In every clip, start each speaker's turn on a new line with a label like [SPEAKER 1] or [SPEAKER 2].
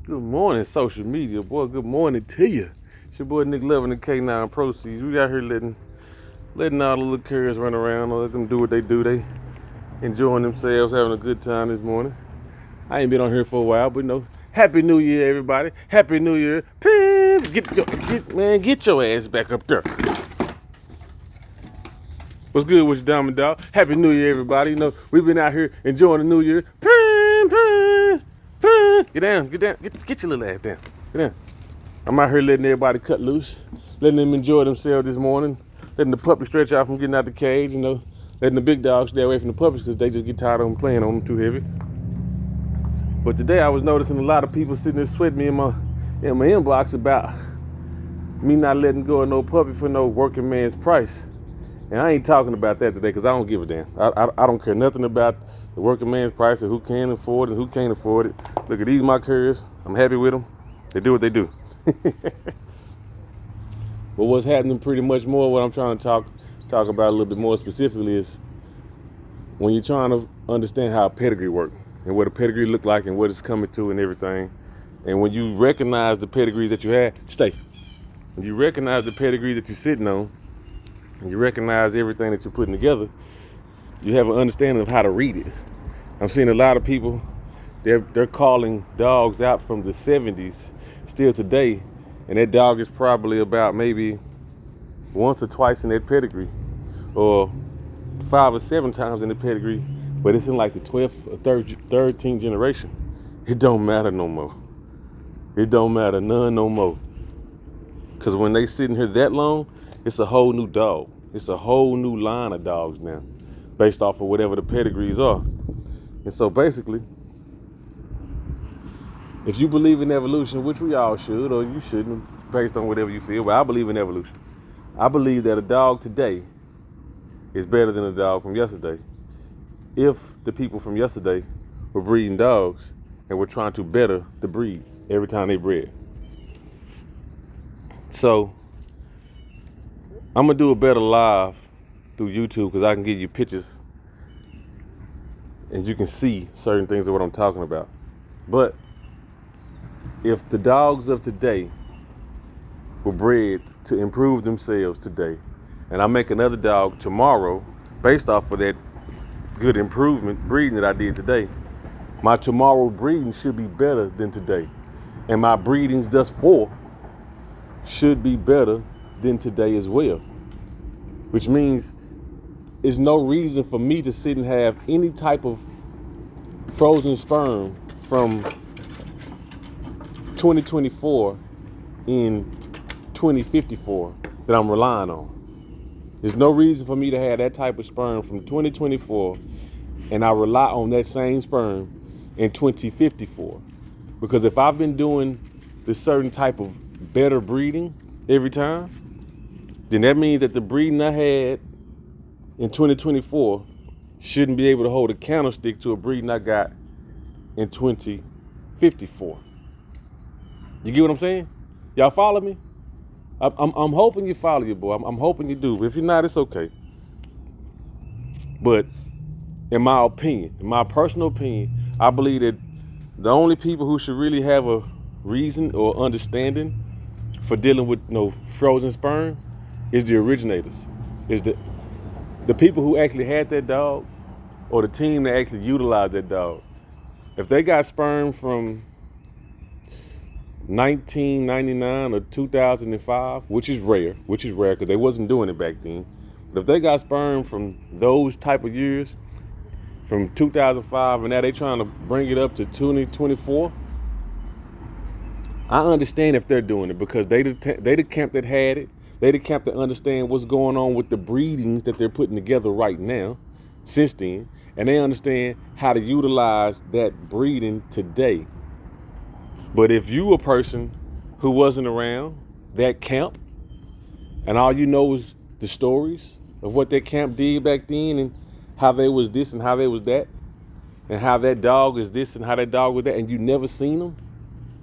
[SPEAKER 1] Good morning, social media, boy. Good morning to you. It's your boy Nick Loving the K9 ProSeeds. We out here letting all the little kids run around, let them do what they do. They enjoying themselves, having a good time this morning. I ain't been on here for a while, but Happy New Year, everybody. Happy New Year. Get your ass back up there. What's good with you, Diamond Dog? Happy New Year, everybody. We've been out here enjoying the New Year. Get down. Get your little ass down. Get down. I'm out here letting everybody cut loose, letting them enjoy themselves this morning, letting the puppy stretch out from getting out the cage, letting the big dogs stay away from the puppies because they just get tired of them playing on them too heavy. But today I was noticing a lot of people sitting there sweating me in my inbox about me not letting go of no puppy for no working man's price. And I ain't talking about that today because I don't give a damn. I don't care nothing about the working man's price or who can afford it and who can't afford it. Look at these my curs. I'm happy with them. They do what they do. But what's happening pretty much more, what I'm trying to talk about a little bit more specifically is when you're trying to understand how a pedigree works and what a pedigree look like and what it's coming to and everything. And when you recognize the pedigree that you had, when you recognize the pedigree that you're sitting on, and you recognize everything that you're putting together, you have an understanding of how to read it. I'm seeing a lot of people, they're calling dogs out from the 70s still today, and that dog is probably about maybe once or twice in that pedigree, or 5 or 7 times in the pedigree, but it's in like the 12th or 13th generation. It don't matter no more. It don't matter none no more. Because when they sitting here that long, it's a whole new dog. It's a whole new line of dogs now, based off of whatever the pedigrees are. And so basically, if you believe in evolution, which we all should, or you shouldn't, based on whatever you feel, but I believe in evolution. I believe that a dog today is better than a dog from yesterday if the people from yesterday were breeding dogs and were trying to better the breed every time they bred. So I'm gonna do a better live through YouTube because I can give you pictures and you can see certain things of what I'm talking about. But if the dogs of today were bred to improve themselves today, and I make another dog tomorrow based off of that good improvement breeding that I did today, my tomorrow breeding should be better than today. And my breedings thus far should be better than today as well. Which means there's no reason for me to sit and have any type of frozen sperm from 2024 in 2054 that I'm relying on. There's no reason for me to have that type of sperm from 2024 and I rely on that same sperm in 2054. Because if I've been doing this certain type of better breeding every time, then that means that the breeding I had in 2024 shouldn't be able to hold a candlestick to a breeding I got in 2054. You get what I'm saying? Y'all follow me? I'm hoping you follow your boy. I'm hoping you do. If you're not, it's okay. But in my opinion, in my personal opinion, I believe that the only people who should really have a reason or understanding for dealing with frozen sperm is the originators. Is the people who actually had that dog or the team that actually utilized that dog. If they got sperm from 1999 or 2005, which is rare because they wasn't doing it back then. But if they got sperm from those type of years, from 2005, and now they trying to bring it up to 2024, I understand if they're doing it because they the camp that had it. They the camp that understand what's going on with the breedings that they're putting together right now, since then, and they understand how to utilize that breeding today. But if you a person who wasn't around that camp, and all you know is the stories of what that camp did back then and how they was this and how they was that, and how that dog is this and how that dog was that, and you never seen them,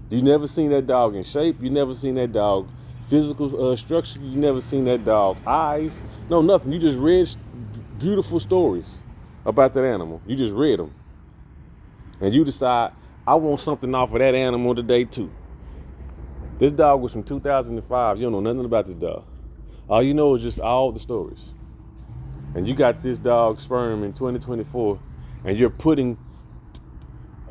[SPEAKER 1] you never seen that dog in shape, you never seen that dog physical structure, you never seen that dog eyes, no nothing. You just read beautiful stories about that animal. You just read them. And you decide, I want something off of that animal today too. This dog was from 2005. You don't know nothing about this dog. All you know is just all the stories. And you got this dog sperm in 2024, and you're putting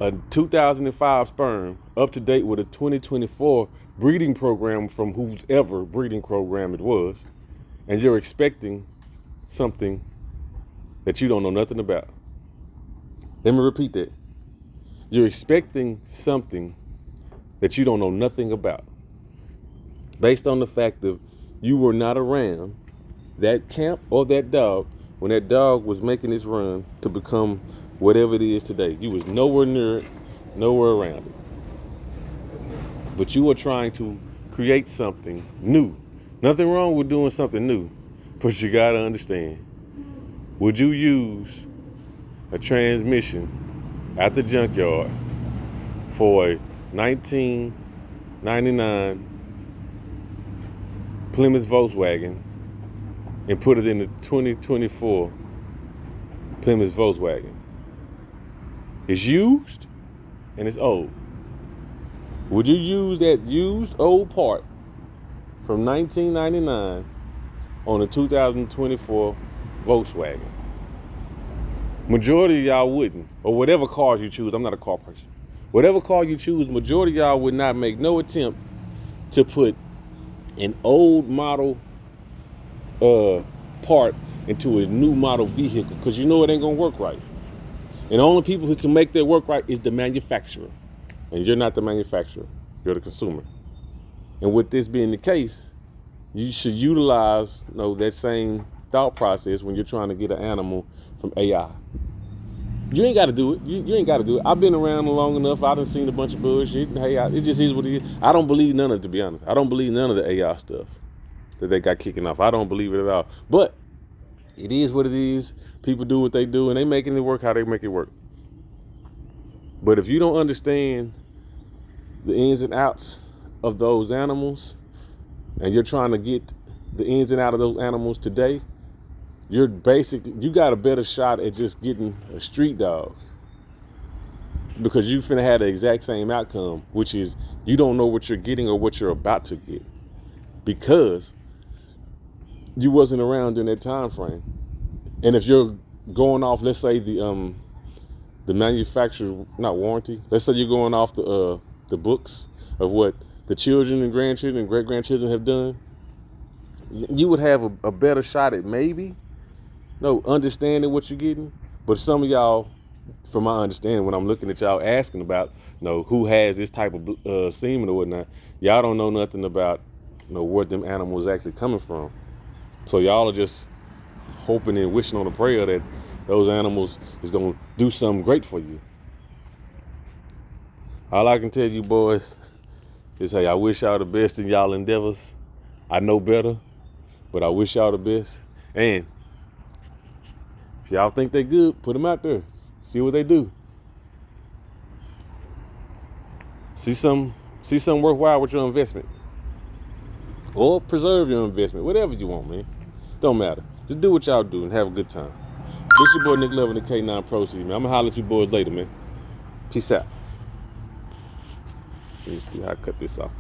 [SPEAKER 1] a 2005 sperm up to date with a 2024 breeding program from whoever breeding program it was, and you're expecting something that you don't know nothing about. Let me repeat that. You're expecting something that you don't know nothing about, based on the fact that you were not around that camp or that dog when that dog was making its run to become whatever it is today. You was nowhere near it, nowhere around it. But you are trying to create something new. Nothing wrong with doing something new, but you gotta understand, would you use a transmission at the junkyard for a 1999 Plymouth Volkswagen and put it in the 2024 Plymouth Volkswagen? It's used and it's old. Would you use that used old part from 1999 on a 2024 Volkswagen? Majority of y'all wouldn't, or whatever cars you choose. I'm not a car person. Whatever car you choose, majority of y'all would not make no attempt to put an old model part into a new model vehicle, because you know it ain't gonna work right. And the only people who can make that work right is the manufacturer. And you're not the manufacturer, you're the consumer. And with this being the case, you should utilize that same thought process when you're trying to get an animal from AI. You ain't got to do it. You ain't got to do it. I've been around long enough. I done seen a bunch of bullshit. Hey, it just is what it is. I don't believe none of it, to be honest. I don't believe none of the AI stuff that they got kicking off. I don't believe it at all. But it is what it is. People do what they do, and they making it work how they make it work. But if you don't understand the ins and outs of those animals, and you're trying to get the ins and outs of those animals today, you got a better shot at just getting a street dog, because you finna have the exact same outcome, which is you don't know what you're getting or what you're about to get, because you wasn't around during that time frame. And if you're going off, let's say the manufacturer, not warranty, let's say you're going off the books of what the children and grandchildren and great grandchildren have done, you would have a better shot at maybe understanding what you're getting. But some of y'all, from my understanding, when I'm looking at y'all asking about who has this type of semen or whatnot, y'all don't know nothing about where them animals actually coming from. So y'all are just hoping and wishing on a prayer that those animals is gonna do something great for you. All I can tell you, boys, is hey, I wish y'all the best in y'all endeavors. I know better, but I wish y'all the best. And if y'all think they good, put them out there. See what they do. See something worthwhile with your investment. Or preserve your investment. Whatever you want, man. Don't matter. Just do what y'all do and have a good time. This your boy Nick Love and the K9 ProSeeds, man. I'm gonna holler at you boys later, man. Peace out. Let me see how I cut this off.